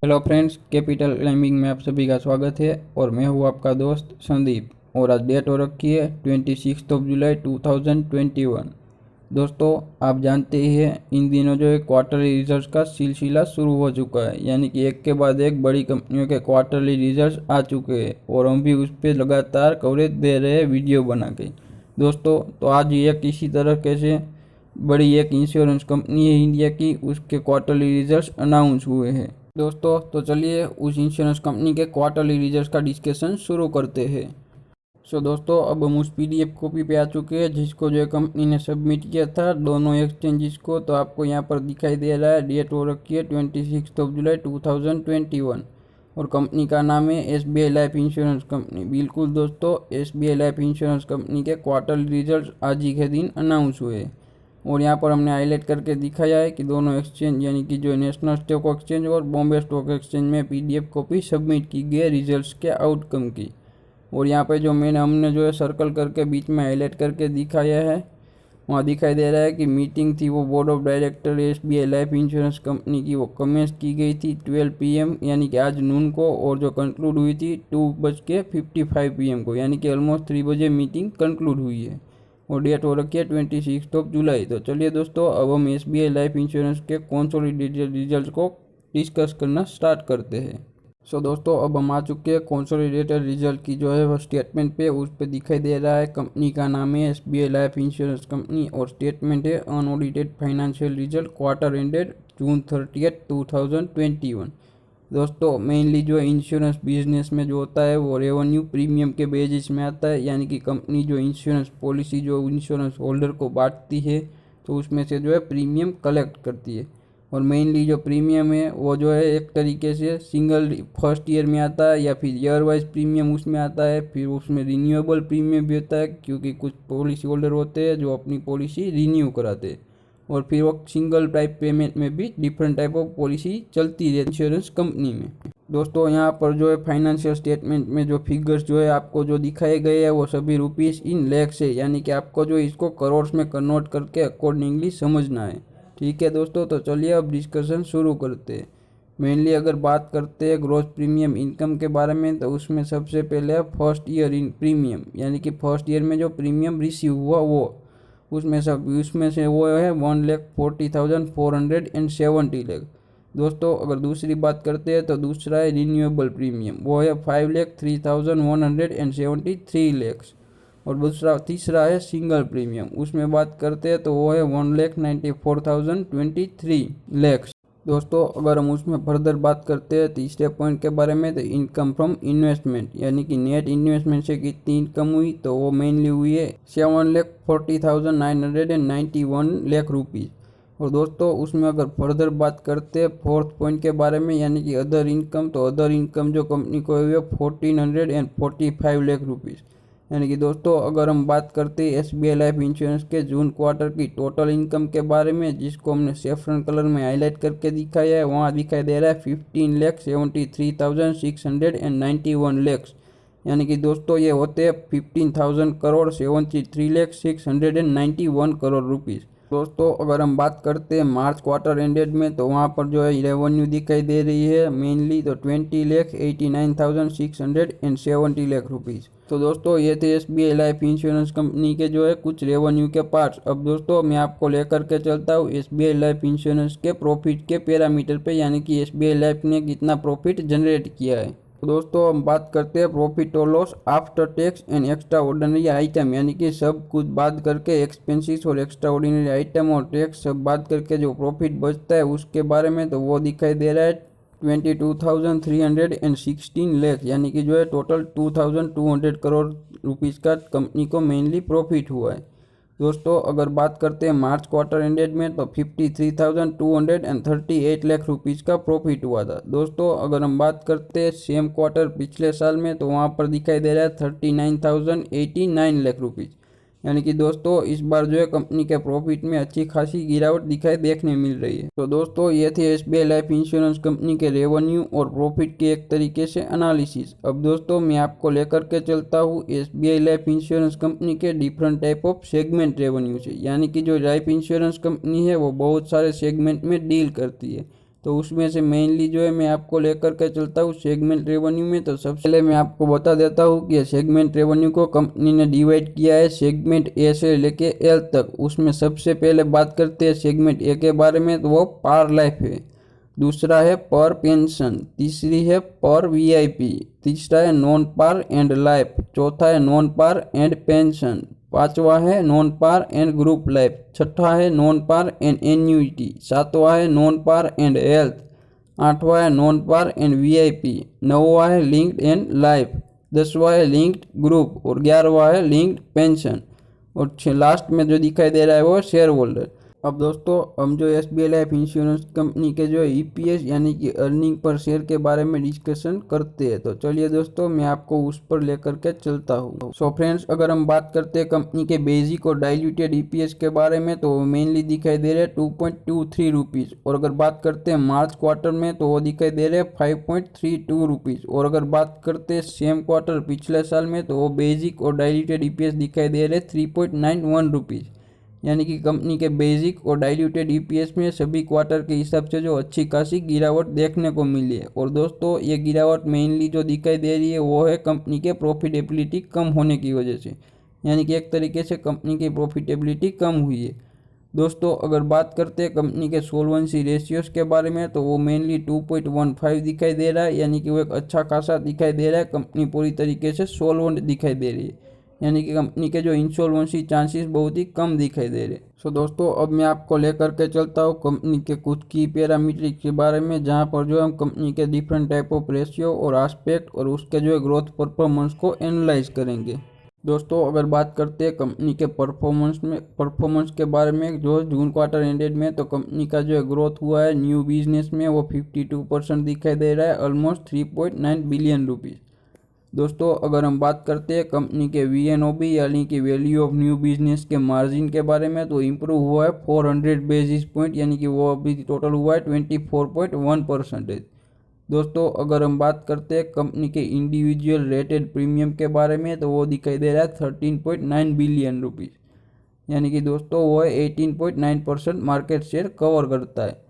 Hello friends, capital climbing में आप सभी का स्वागत है। और मैं हूँ आपका दोस्त संदीप। और आज डेट हो रखी है 26 जुलाई 2021। दोस्तों, आप जानते ही हैं इन दिनों जो है क्वार्टरली रिजल्ट्स का सिलसिला शुरू हो चुका है, यानी कि एक के बाद एक बड़ी कंपनियों के क्वार्टरली रिजल्ट्स आ चुके हैं और हम भी उस पर लगातार कवरेज दे रहे हैं वीडियो बना के। दोस्तों, तो आज एक इसी तरह कैसे बड़ी एक इंश्योरेंस कंपनी है इंडिया की, उसके क्वार्टरली रिजल्ट्स अनाउंस हुए हैं। दोस्तों, तो चलिए उस इंश्योरेंस कंपनी के क्वार्टरली रिजल्ट्स का डिस्कशन शुरू करते हैं। दोस्तों, अब हम उस पीडीएफ कॉपी पे आ चुके हैं जिसको जो है कंपनी ने सबमिट किया था दोनों एक्सचेंजेस को। तो आपको यहाँ पर दिखाई दे रहा है, डेट हो रखी है 26 जुलाई 2021 और कंपनी का नाम है एसबीआई लाइफ इंश्योरेंस कंपनी। बिल्कुल दोस्तों, एसबीआई लाइफ इंश्योरेंस कंपनी के क्वार्टरली रिजल्ट आज ही के दिन अनाउंस हुए और यहाँ पर हमने हाईलाइट करके दिखाया है कि दोनों एक्सचेंज यानी कि जो नेशनल स्टॉक एक्सचेंज और बॉम्बे स्टॉक एक्सचेंज में पीडीएफ कॉपी सबमिट की गई है रिजल्ट्स के आउटकम की। और यहाँ पे जो हमने जो है सर्कल करके बीच में हाईलाइट करके दिखाया है, वहाँ दिखाई दे रहा है कि मीटिंग थी वो board of director SBI life insurance company की, वो कमेंस की गई थी 12 PM यानी कि आज नून को, और जो कंक्लूड हुई थी 2:55 PM को, यानी कि ऑलमोस्ट 3 बजे मीटिंग कंक्लूड हुई है और डेट हो रखी है 26 जुलाई। तो चलिए दोस्तों, अब हम एसबीआई लाइफ इंश्योरेंस के कंसोलिडेटेड रिजल्ट को डिस्कस करना स्टार्ट करते हैं। दोस्तों, अब हम आ चुके हैं कंसोलिडेटेड रिजल्ट की जो है वो स्टेटमेंट पे। उस पर दिखाई दे रहा है कंपनी का नाम है एसबीआई लाइफ इंश्योरेंस कंपनी और स्टेटमेंट है unaudited financial result quarter ended June 30, 2021। दोस्तों, मेनली जो इंश्योरेंस बिजनेस में जो होता है वो रेवेन्यू प्रीमियम के बेसिस में आता है, यानी कि कंपनी जो इंश्योरेंस पॉलिसी जो इंश्योरेंस होल्डर को बांटती है तो उसमें से जो है प्रीमियम कलेक्ट करती है। और मेनली जो प्रीमियम है वो जो है एक तरीके से सिंगल फर्स्ट ईयर में आता है या फिर ईयर वाइज प्रीमियम उसमें आता है। फिर उसमें रिन्यूएबल प्रीमियम भी होता है, क्योंकि कुछ पॉलिसी होल्डर होते हैं जो अपनी पॉलिसी रिन्यू कराते हैं। और फिर वो सिंगल टाइप पेमेंट में भी डिफरेंट टाइप ऑफ पॉलिसी चलती है इंश्योरेंस कंपनी में। दोस्तों, यहाँ पर जो है फाइनेंशियल स्टेटमेंट में जो फिगर्स जो है आपको जो दिखाए गए हैं वो सभी रुपीस इन लैक्स है, यानी कि आपको जो इसको करोड़ में कन्वर्ट करके अकॉर्डिंगली समझना है। ठीक है दोस्तों, तो चलिए अब डिस्कशन शुरू करते हैं। मेनली अगर बात करते हैं ग्रॉस प्रीमियम इनकम के बारे में, तो उसमें सबसे पहले है फर्स्ट ईयर इन प्रीमियम, यानी कि फर्स्ट ईयर में जो प्रीमियम रिसीव हुआ वो उसमें से वो है 1,40,470 लाख। दोस्तों, अगर दूसरी बात करते हैं तो दूसरा है रिन्यूएबल प्रीमियम, वो है 5,03,173 लाख। और तीसरा है सिंगल प्रीमियम, उसमें बात करते हैं तो वो है 1,94,023 लाख। दोस्तों, अगर हम उसमें फर्दर बात करते हैं तीसरे पॉइंट के बारे में, तो इनकम फ्रॉम इन्वेस्टमेंट, यानी कि नेट इन्वेस्टमेंट से कितनी इनकम हुई, तो वो मेनली हुई है 7,40,991 लाख रुपीज़। और दोस्तों, उसमें अगर फर्दर बात करते हैं फोर्थ पॉइंट के बारे में, यानी कि अदर इनकम, तो अदर इनकम जो कंपनी को हुई है 1,445 लाख रुपीज़। यानी कि दोस्तों, अगर हम बात करते हैं एसबीआई लाइफ इंश्योरेंस के जून क्वार्टर की टोटल इनकम के बारे में, जिसको हमने सेफ्रन कलर में हाईलाइट करके दिखाया है, वहाँ दिखाई दे रहा है 15,73,691 लाख। यानी कि दोस्तों, ये होते हैं 15,73,691 रुपीज़। दोस्तों, अगर हम बात करते हैं मार्च क्वार्टर एंडेड में, तो वहाँ पर जो है रेवेन्यू दिखाई दे रही है मेनली तो 20,89,670 रुपीज़। तो दोस्तों, ये थे एसबीआई लाइफ इंश्योरेंस कंपनी के जो है कुछ रेवेन्यू के पार्ट्स। अब दोस्तों, मैं आपको लेकर के चलता हूँ एसबीआई लाइफ इंश्योरेंस के प्रॉफिट के पैरामीटर पे, यानी कि एसबीआई लाइफ ने कितना प्रॉफिट जनरेट किया है। तो दोस्तों, हम बात करते हैं प्रॉफिट और loss after tax and extra ordinary item, यानी कि सब कुछ बात करके एक्सपेंसिस और एक्स्ट्रा ऑर्डिनरी आइटम और टैक्स सब बात करके जो प्रॉफिट बचता है उसके बारे में, तो वो दिखाई दे रहा है 22,316 लाख, यानी कि जो है टोटल 2,200 करोड़ रुपीज़ का कंपनी को मेनली प्रॉफिट हुआ है। दोस्तों, अगर बात करते हैं मार्च क्वार्टर एंडेड में, तो 53,238 लाख रुपीज़ का प्रॉफिट हुआ था। दोस्तों, अगर हम बात करते हैं सेम क्वार्टर पिछले साल में, तो वहाँ पर दिखाई दे रहा है 39,089 लाख रुपीज़, यानी कि दोस्तों इस बार जो है कंपनी के प्रॉफिट में अच्छी खासी गिरावट दिखाई देखने मिल रही है। तो दोस्तों ये थे एसबीआई लाइफ इंश्योरेंस कंपनी के रेवेन्यू और प्रॉफिट के एक तरीके से एनालिसिस। अब दोस्तों मैं आपको लेकर के चलता हूँ एसबीआई लाइफ इंश्योरेंस कंपनी के different type of segment revenue से। यानी कि जो लाइफ इंश्योरेंस कंपनी है वो बहुत सारे सेगमेंट में डील करती है, तो उसमें से मेनली जो है मैं आपको लेकर के चलता हूँ सेगमेंट रेवेन्यू में। तो सबसे पहले मैं आपको बता देता हूँ कि सेगमेंट रेवेन्यू को कंपनी ने डिवाइड किया है सेगमेंट ए से लेके एल तक। उसमें सबसे पहले बात करते हैं सेगमेंट ए के बारे में, तो वो पार लाइफ है, दूसरा है पर पेंशन, तीसरी है पर वीआईपी, तीसरा है नॉन पार एंड लाइफ, चौथा है नॉन पार एंड पेंशन, पांचवा है non par and group life, छठा है नॉन पार एंड एन्यूइटी, सातवां है नॉन पार एंड हेल्थ, आठवां है नॉन पार एंड वीआईपी, नौवां है लिंक्ड एंड लाइफ, दसवां है लिंक्ड ग्रुप और 11वां है लिंक्ड पेंशन और लास्ट में जो दिखाई दे रहा है वो शेयर होल्डर। अब दोस्तों हम जो एसबीआई लाइफ इंश्योरेंस कंपनी के जो ईपीएस यानी कि अर्निंग पर शेयर के बारे में डिस्कशन करते हैं, तो चलिए दोस्तों मैं आपको उस पर लेकर के चलता हूँ। सो फ्रेंड्स, अगर हम बात करते हैं कंपनी के बेसिक और डाइल्यूटेड ईपीएस के बारे में, तो मेनली दिखाई दे रहे हैं 2.23 रुपीज़, और अगर बात करते हैं मार्च क्वार्टर में तो वो दिखाई दे रहे हैं 5.32 रुपीज़, और अगर बात करते हैं सेम क्वार्टर पिछले साल में तो वो बेसिक और डाइल्यूटेड ईपीएस दिखाई दे रहे 3.91 रुपीज़। यानी कि कंपनी के बेसिक और डाइल्यूटेड ईपीएस में सभी क्वार्टर के हिसाब से जो अच्छी खासी गिरावट देखने को मिली है। और दोस्तों ये गिरावट मेनली जो दिखाई दे रही है वो है कंपनी के प्रॉफिटेबिलिटी कम होने की वजह से, यानी कि एक तरीके से कंपनी की प्रॉफिटेबिलिटी कम हुई है। दोस्तों अगर बात करते हैं कंपनी के सोल्वेंसी रेशियोज के बारे में, तो वो मेनली 2.15 दिखाई दे रहा है, यानी कि वो एक अच्छा खासा दिखाई दे रहा है। कंपनी पूरी तरीके से सोल्वेंट दिखाई दे रही है, यानी कि कंपनी के जो इंसॉल्वेंसी चांसेस बहुत ही कम दिखाई दे रहे। सो दोस्तों अब मैं आपको लेकर के चलता हूँ कंपनी के कुछ की पैरामीट्रिक के बारे में, जहाँ पर जो हम कंपनी के डिफरेंट टाइप ऑफ रेशियो और एस्पेक्ट और उसके जो है ग्रोथ परफॉर्मेंस को एनालाइज करेंगे। दोस्तों अगर बात करते हैं कंपनी के परफॉर्मेंस के बारे में, जो जून क्वार्टर एंडेड में, तो कंपनी का जो है ग्रोथ हुआ है न्यू बिजनेस में वो 52% दिखाई दे रहा है, ऑलमोस्ट 3.9 बिलियन रुपीज़। दोस्तों अगर हम बात करते हैं कंपनी के वीएनओबी यानी कि वैल्यू ऑफ न्यू बिजनेस के मार्जिन के बारे में, तो इम्प्रूव हुआ है 400 बेसिस पॉइंट, यानी कि वो अभी टोटल हुआ है 24.1%। दोस्तों अगर हम बात करते हैं कंपनी के इंडिविजुअल रेटेड प्रीमियम के बारे में, तो वो दिखाई दे रहा है 13.9 बिलियन रुपीज़, यानी कि दोस्तों वो 18.9% मार्केट शेयर कवर करता है।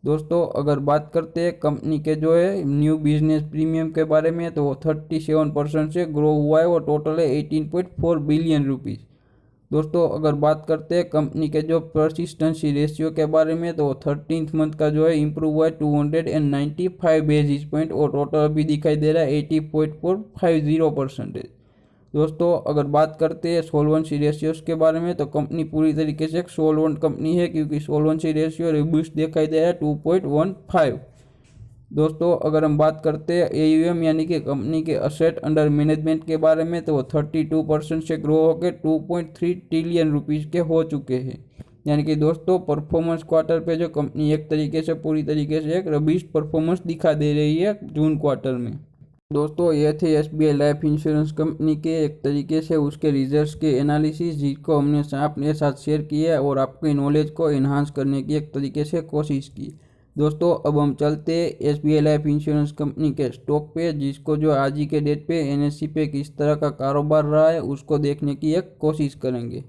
दोस्तों अगर बात करते हैं कंपनी के जो है न्यू बिजनेस प्रीमियम के बारे में, तो वो 37% से ग्रो हुआ है, वो टोटल है 18.4 बिलियन रुपीज़। दोस्तों अगर बात करते हैं कंपनी के जो परसिस्टेंसी रेशियो के बारे में, तो 13th मंथ का जो है इम्प्रूव हुआ है 295 बेसिस पॉइंट और टोटल अभी दिखाई दे रहा है 80.450%। दोस्तों अगर बात करते हैं सोल्वेंसी रेशियोज के बारे में, तो कंपनी पूरी तरीके से एक सोल्वेंट कंपनी है, क्योंकि सोल्वेंसी रेशियो रिब्यूस्ट दिखाई दे रहा है 2.15। दोस्तों अगर हम बात करते हैं एयूएम यानी कि कंपनी के असेट अंडर मैनेजमेंट के बारे में, तो वो 32% से ग्रो होकर 2.3 ट्रिलियन रुपीज़ के हो चुके हैं। यानी कि दोस्तों परफॉर्मेंस क्वार्टर पे जो कंपनी एक तरीके से पूरी तरीके से एक रबीश परफॉर्मेंस दिखा दे रही है जून क्वार्टर में। दोस्तों ये थे एसबीआई लाइफ इंश्योरेंस कंपनी के एक तरीके से उसके रिजल्ट्स के एनालिसिस, जिसको हमने अपने साथ शेयर किया है और आपकी नॉलेज को इन्हांस करने की एक तरीके से कोशिश की। दोस्तों अब हम चलते हैं एसबीआई लाइफ इंश्योरेंस कंपनी के स्टॉक पे, जिसको जो आज ही के डेट पे एनएससी पे किस तरह का कारोबार रहा है उसको देखने की एक कोशिश करेंगे।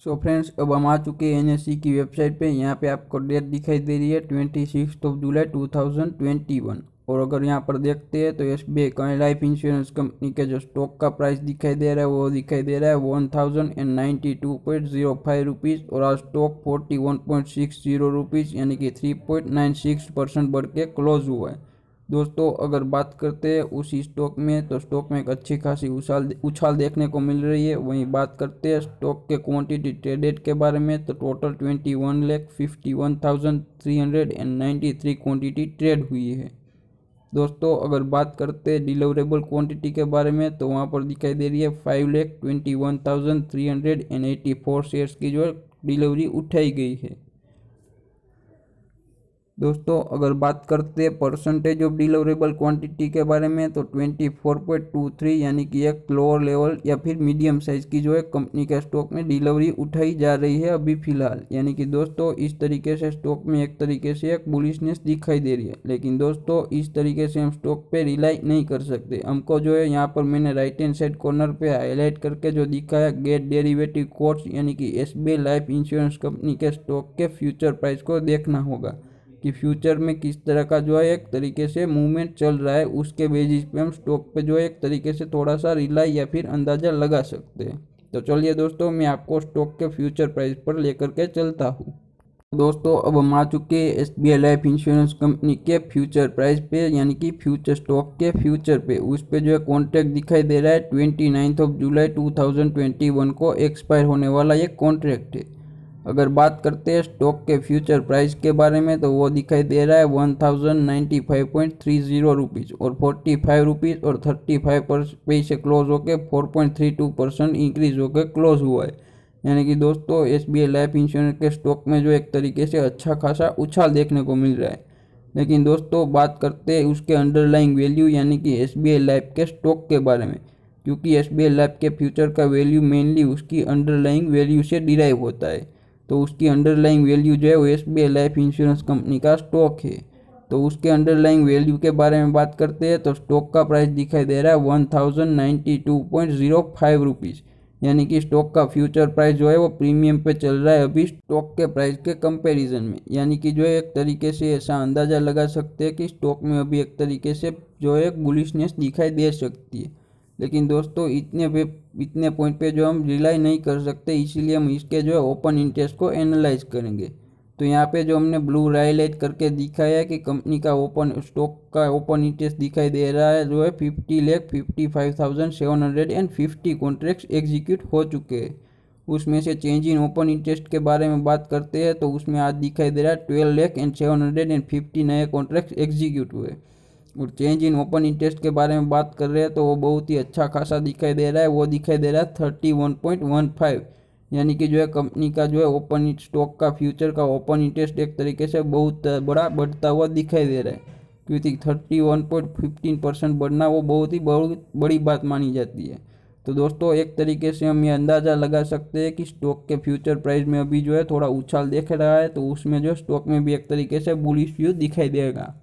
सो फ्रेंड्स अब हम आ चुके हैं एनएससी की वेबसाइट पे। यहाँ पे आपको डेट दिखाई दे रही है 26 जुलाई 2021, और अगर यहाँ पर देखते हैं तो एसबीआई लाइफ इंश्योरेंस कंपनी के जो स्टॉक का प्राइस दिखाई दे रहा है वो दिखाई दे रहा है 1092.05 रुपीज़, और आज स्टॉक 41.60 रुपीज़ यानी कि 3.96% बढ़ के क्लोज हुआ है। दोस्तों अगर बात करते हैं उसी स्टॉक में, तो स्टॉक में एक अच्छी खासी उछाल देखने को मिल रही है। वहीं बात करते हैं स्टॉक के क्वांटिटी ट्रेडेड के बारे में, तो टोटल 21,51,393 क्वांटिटी ट्रेड हुई है। दोस्तों अगर बात करते हैं डिलीवरेबल क्वांटिटी के बारे में, तो वहाँ पर दिखाई दे रही है 5,21,384 शेयर्स की जो डिलीवरी उठाई गई है। दोस्तों अगर बात करते हैं परसेंटेज ऑफ डिलीवरेबल क्वांटिटी के बारे में तो 24.23 यानी कि एक लोअर लेवल या फिर मीडियम साइज की जो है कंपनी के स्टॉक में डिलीवरी उठाई जा रही है अभी फिलहाल। यानी कि दोस्तों इस तरीके से स्टॉक में एक तरीके से एक बुलिशनेस दिखाई दे रही है, लेकिन दोस्तों इस तरीके से हम स्टॉक पे रिलाई नहीं कर सकते। हमको जो है यहाँ पर मैंने राइट हैंड साइड कॉर्नर पे हाईलाइट करके जो दिखाया गेट डेरिवेटिव कोर्स यानी कि SBI लाइफ इंश्योरेंस कंपनी के स्टॉक के फ्यूचर प्राइस को देखना होगा कि फ्यूचर में किस तरह का जो है एक तरीके से मूवमेंट चल रहा है। उसके बेसिस पे हम स्टॉक पे जो है एक तरीके से थोड़ा सा रिलाई या फिर अंदाज़ा लगा सकते हैं। तो चलिए दोस्तों मैं आपको स्टॉक के फ्यूचर प्राइस पर लेकर के चलता हूँ। दोस्तों अब हम आ चुके हैं SBI लाइफ इंश्योरेंस कंपनी के फ्यूचर प्राइस पे यानी कि फ्यूचर स्टॉक के फ्यूचर पे। उस पे जो है कॉन्ट्रैक्ट दिखाई दे रहा है 29 जुलाई 2021 को एक्सपायर होने वाला ये कॉन्ट्रैक्ट है। अगर बात करते हैं स्टॉक के फ्यूचर प्राइस के बारे में तो वो दिखाई दे रहा है 1095.30 रुपीज़ और 45 रुपीज़ और 35 पैसे क्लोज होकर 4.32% इंक्रीज होकर क्लोज हुआ है। यानी कि दोस्तों SBI लाइफ इंश्योरेंस के स्टॉक में जो एक तरीके से अच्छा खासा उछाल देखने को मिल रहा है। लेकिन दोस्तों बात करते हैं उसके अंडरलाइंग वैल्यू यानी कि SBI लाइफ के स्टॉक के बारे में, क्योंकि SBI लाइफ के फ्यूचर का वैल्यू मेनली उसकी अंडरलाइंग वैल्यू से डिराइव होता है। तो उसकी अंडरलाइंग वैल्यू जो है वो SBI लाइफ इंश्योरेंस कंपनी का स्टॉक है। तो उसके अंडरलाइंग वैल्यू के बारे में बात करते हैं तो स्टॉक का प्राइस दिखाई दे रहा है 1092.05 रुपीज़। यानी कि स्टॉक का फ्यूचर प्राइस जो है वो प्रीमियम पे चल रहा है अभी स्टॉक के प्राइस के कंपैरिजन में। यानी कि जो है एक तरीके से ऐसा अंदाज़ा लगा सकते हैं कि स्टॉक में अभी एक तरीके से जो है बुलिशनेस दिखाई दे सकती है। लेकिन दोस्तों इतने पॉइंट पे जो हम रिलाई नहीं कर सकते, इसीलिए हम इसके जो है ओपन इंटरेस्ट को एनालाइज करेंगे। तो यहाँ पे जो हमने ब्लू हाईलाइट करके दिखाया है कि कंपनी का स्टॉक का ओपन इंटरेस्ट दिखाई दे रहा है जो है 50,55,750 कॉन्ट्रैक्ट्स एग्जीक्यूट हो चुके हैं। उसमें से चेंज इन ओपन इंटरेस्ट के बारे में बात करते हैं तो उसमें आज दिखाई दे रहा है 12,750 नए कॉन्ट्रैक्ट्स एग्जीक्यूट हुए। और चेंज इन ओपन इंटरेस्ट के बारे में बात कर रहे हैं तो वो बहुत ही अच्छा खासा दिखाई दे रहा है। वो दिखाई दे रहा है 31.15। यानी कि जो है कंपनी का जो है ओपन स्टॉक का फ्यूचर का ओपन इंटरेस्ट एक तरीके से बहुत बड़ा बढ़ता हुआ दिखाई दे रहा है, क्योंकि 31.15% बढ़ना वो बहुत ही बड़ी बात मानी जाती है। तो दोस्तों एक तरीके से हम ये अंदाज़ा लगा सकते हैं कि स्टॉक के फ्यूचर प्राइस में अभी जो है थोड़ा उछाल देख रहा है, तो उसमें जो स्टॉक में भी एक तरीके से बुलिश व्यू दिखाई देगा।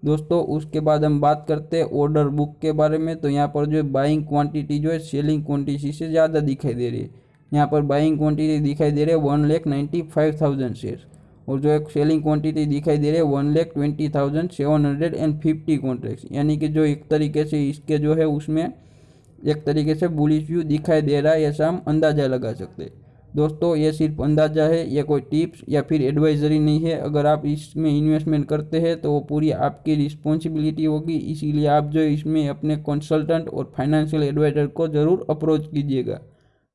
दोस्तों उसके बाद हम बात करते हैं ऑर्डर बुक के बारे में। तो यहाँ पर जो बाइंग क्वांटिटी जो है सेलिंग क्वांटिटी से ज़्यादा दिखाई दे रही है। यहाँ पर बाइंग क्वांटिटी दिखाई दे रही है 1,95,000 शेयर्स और जो एक सेलिंग क्वांटिटी दिखाई दे रही है 1,20,750 कॉन्ट्रैक्ट्स। यानी कि जो एक तरीके से इसके जो है उसमें एक तरीके से बुलिश व्यू दिखाई दे रहा है, ऐसा हम अंदाज़ा लगा सकते हैं। दोस्तों ये सिर्फ अंदाज़ा है, ये कोई टिप्स या फिर एडवाइजरी नहीं है। अगर आप इसमें इन्वेस्टमेंट करते हैं तो वो पूरी आपकी रिस्पॉन्सिबिलिटी होगी, इसीलिए आप जो इसमें अपने कंसल्टेंट और फाइनेंशियल एडवाइज़र को ज़रूर अप्रोच कीजिएगा।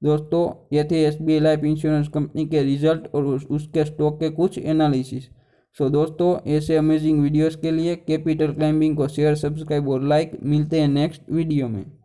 दोस्तों ये थे SBI लाइफ इंश्योरेंस कंपनी के रिजल्ट और उसके स्टॉक के कुछ एनालिसिस। सो दोस्तों ऐसे अमेजिंग वीडियोज़ के लिए कैपिटल क्लाइंबिंग को शेयर, सब्सक्राइब और लाइक। मिलते हैं नेक्स्ट वीडियो में।